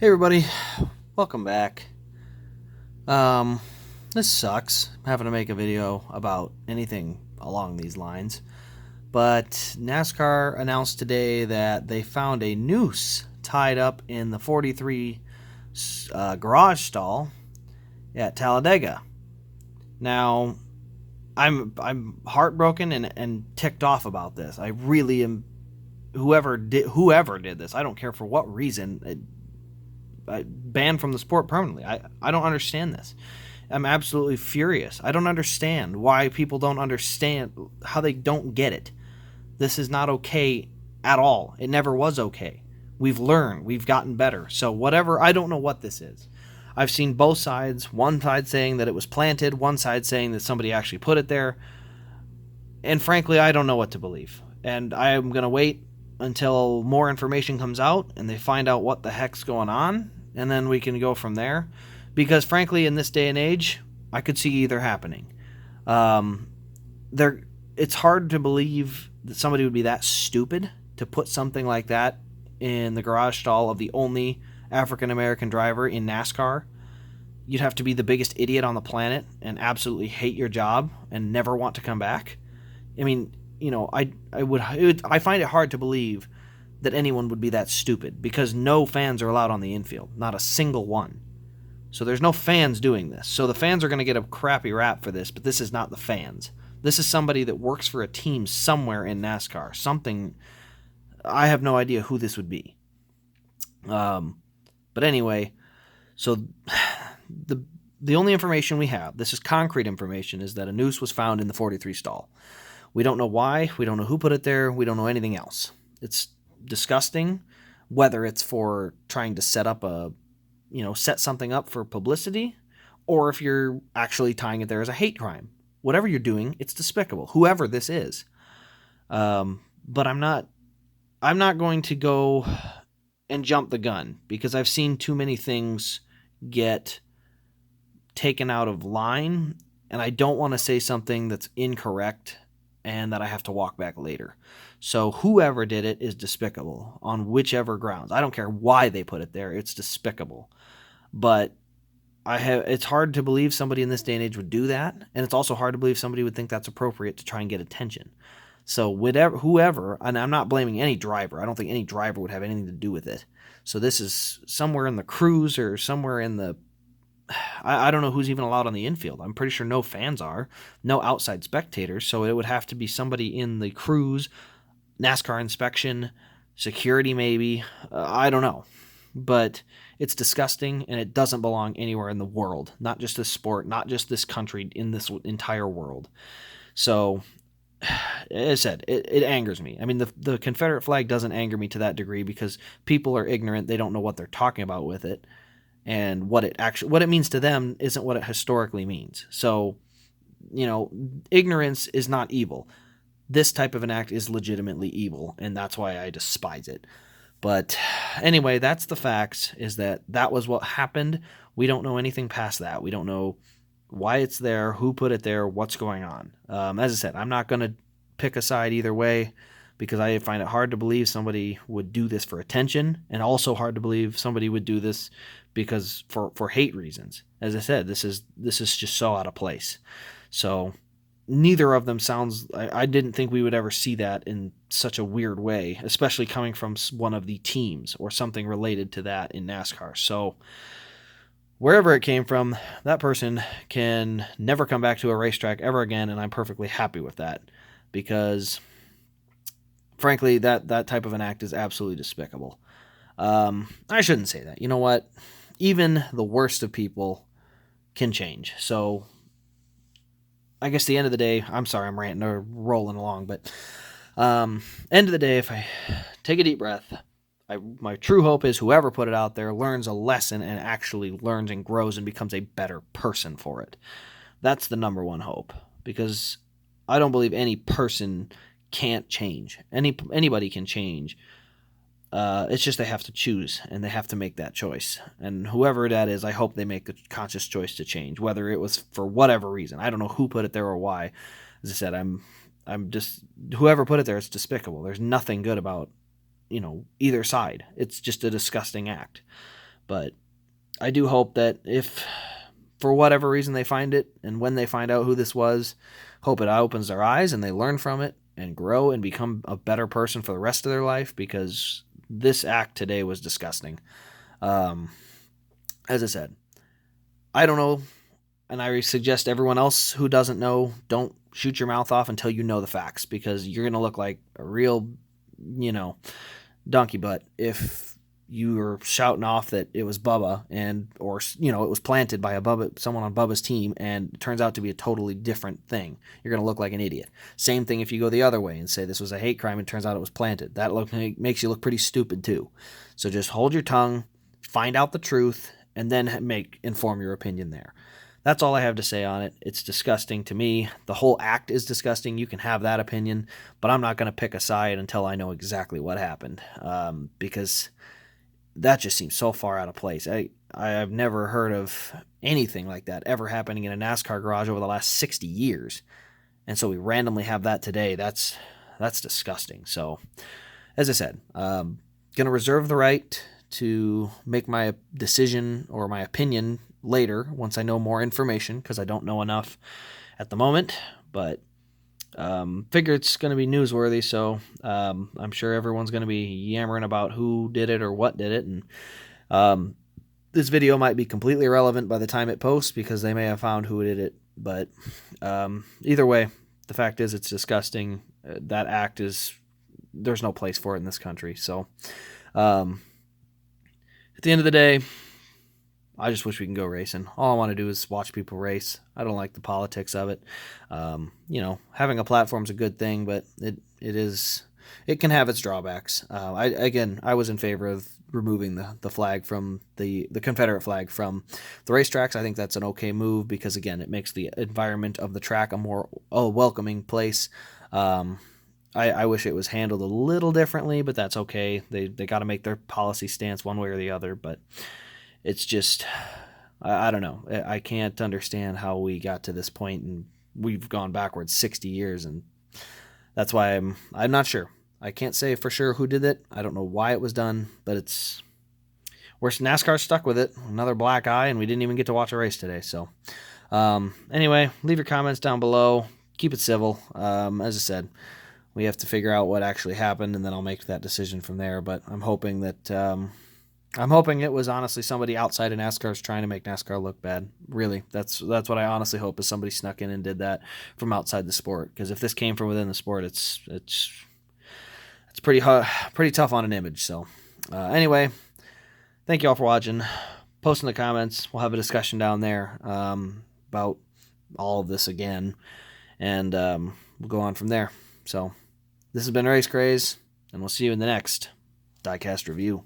Hey everybody, welcome back. This sucks, having to make a video about anything along these lines, but NASCAR announced today that they found a noose tied up in the 43 garage stall at Talladega. Now, I'm heartbroken and ticked off about this. I really am. Whoever did this, I don't care for what reason, banned from the sport permanently. I don't understand this. I'm absolutely furious. I don't understand why people don't understand, how they don't get it. This is not okay at all. It never was okay. We've learned. We've gotten better. So whatever, I don't know what this is. I've seen both sides. One side saying that it was planted. One side saying that somebody actually put it there. And frankly, I don't know what to believe. And I am going to wait until more information comes out and they find out what the heck's going on, and then we can go from there. Because frankly, in this day and age, I could see either happening. It's hard to believe that somebody would be that stupid to put something like that in the garage stall of the only African-American driver in NASCAR. You'd have to be the biggest idiot on the planet and absolutely hate your job and never want to come back. I mean, I find it hard to believe that anyone would be that stupid, because no fans are allowed on the infield, not a single one. So there's no fans doing this. So the fans are going to get a crappy rap for this, but this is not the fans. This is somebody that works for a team somewhere in NASCAR. Something, I have no idea who this would be. But anyway, so the only information we have, this is concrete information, is that a noose was found in the 43 stall. We don't know why. We don't know who put it there. We don't know anything else. It's disgusting, whether it's for trying to set something up for publicity, or if you're actually tying it there as a hate crime. Whatever you're doing, it's despicable, whoever this is. But I'm not going to go and jump the gun, because I've seen too many things get taken out of line, and I don't want to say something that's incorrect and that I have to walk back later. So whoever did it is despicable on whichever grounds. I don't care why they put it there. It's despicable. But it's hard to believe somebody in this day and age would do that, and it's also hard to believe somebody would think that's appropriate to try and get attention. So whoever, and I'm not blaming any driver. I don't think any driver would have anything to do with it. So this is somewhere in the crews or somewhere in the, I don't know who's even allowed on the infield. I'm pretty sure no fans are, no outside spectators, so it would have to be somebody in the crews, NASCAR inspection, security maybe, I don't know. But it's disgusting, and it doesn't belong anywhere in the world, not just this sport, not just this country, in this entire world. So, as I said, it angers me. I mean, the Confederate flag doesn't anger me to that degree, because people are ignorant. They don't know what they're talking about with it. And what it means to them isn't what it historically means. So, ignorance is not evil. This type of an act is legitimately evil, and that's why I despise it. But anyway, that's the facts, is that was what happened. We don't know anything past that. We don't know why it's there, who put it there, what's going on. As I said, I'm not going to pick a side either way, because I find it hard to believe somebody would do this for attention, and also hard to believe somebody would do this because for hate reasons. As I said, this is just so out of place. So neither of them sounds, I didn't think we would ever see that in such a weird way, especially coming from one of the teams or something related to that in NASCAR. So wherever it came from, that person can never come back to a racetrack ever again, and I'm perfectly happy with that, because frankly, that type of an act is absolutely despicable. I shouldn't say that. You know what? Even the worst of people can change. So I guess the end of the day, I'm sorry, I'm ranting or rolling along, but end of the day, if I take a deep breath, my true hope is whoever put it out there learns a lesson and actually learns and grows and becomes a better person for it. That's the number one hope, because I don't believe any person can't change. Anybody can change. It's just they have to choose, and they have to make that choice. And whoever that is, I hope they make the conscious choice to change, whether it was for whatever reason. I don't know who put it there or why. As I said, I'm just, whoever put it there, it's despicable. There's nothing good about, either side. It's just a disgusting act. But I do hope that if for whatever reason they find it, and when they find out who this was, hope it opens their eyes and they learn from it and grow and become a better person for the rest of their life, because this act today was disgusting. As I said, I don't know, and I suggest everyone else who doesn't know, don't shoot your mouth off until you know the facts, because you're going to look like a real, donkey butt if you were shouting off that it was Bubba or it was planted by someone on Bubba's team, and it turns out to be a totally different thing. You're going to look like an idiot. Same thing if you go the other way and say this was a hate crime and it turns out it was planted. That makes you look pretty stupid too. So just hold your tongue, find out the truth, and then inform your opinion there. That's all I have to say on it. It's disgusting to me. The whole act is disgusting. You can have that opinion, but I'm not going to pick a side until I know exactly what happened, because that just seems so far out of place. I've never heard of anything like that ever happening in a NASCAR garage over the last 60 years. And so we randomly have that today. That's disgusting. So, as I said, going to reserve the right to make my decision or my opinion later once I know more information, because I don't know enough at the moment, but figure it's going to be newsworthy, so I'm sure everyone's going to be yammering about who did it or what did it, and this video might be completely irrelevant by the time it posts because they may have found who did it, but either way, the fact is it's disgusting. That act there's no place for it in this country. So at the end of the day, I just wish we can go racing. All I want to do is watch people race. I don't like the politics of it. Having a platform is a good thing, but it can have its drawbacks. I was in favor of removing the flag from the Confederate flag from the racetracks. I think that's an okay move because, again, it makes the environment of the track a more welcoming place. I wish it was handled a little differently, but that's okay. They got to make their policy stance one way or the other, but it's just, I don't know. I can't understand how we got to this point, and we've gone backwards 60 years, and that's why I'm not sure. I can't say for sure who did it. I don't know why it was done, but NASCAR's stuck with it. Another black eye, and we didn't even get to watch a race today. So anyway, leave your comments down below. Keep it civil. As I said, we have to figure out what actually happened, and then I'll make that decision from there. But I'm hoping it was honestly somebody outside of NASCAR is trying to make NASCAR look bad. Really, that's what I honestly hope, is somebody snuck in and did that from outside the sport. Because if this came from within the sport, it's pretty tough on an image. So anyway, thank you all for watching. Post in the comments. We'll have a discussion down there about all of this again, and we'll go on from there. So this has been Race Craze, and we'll see you in the next diecast review.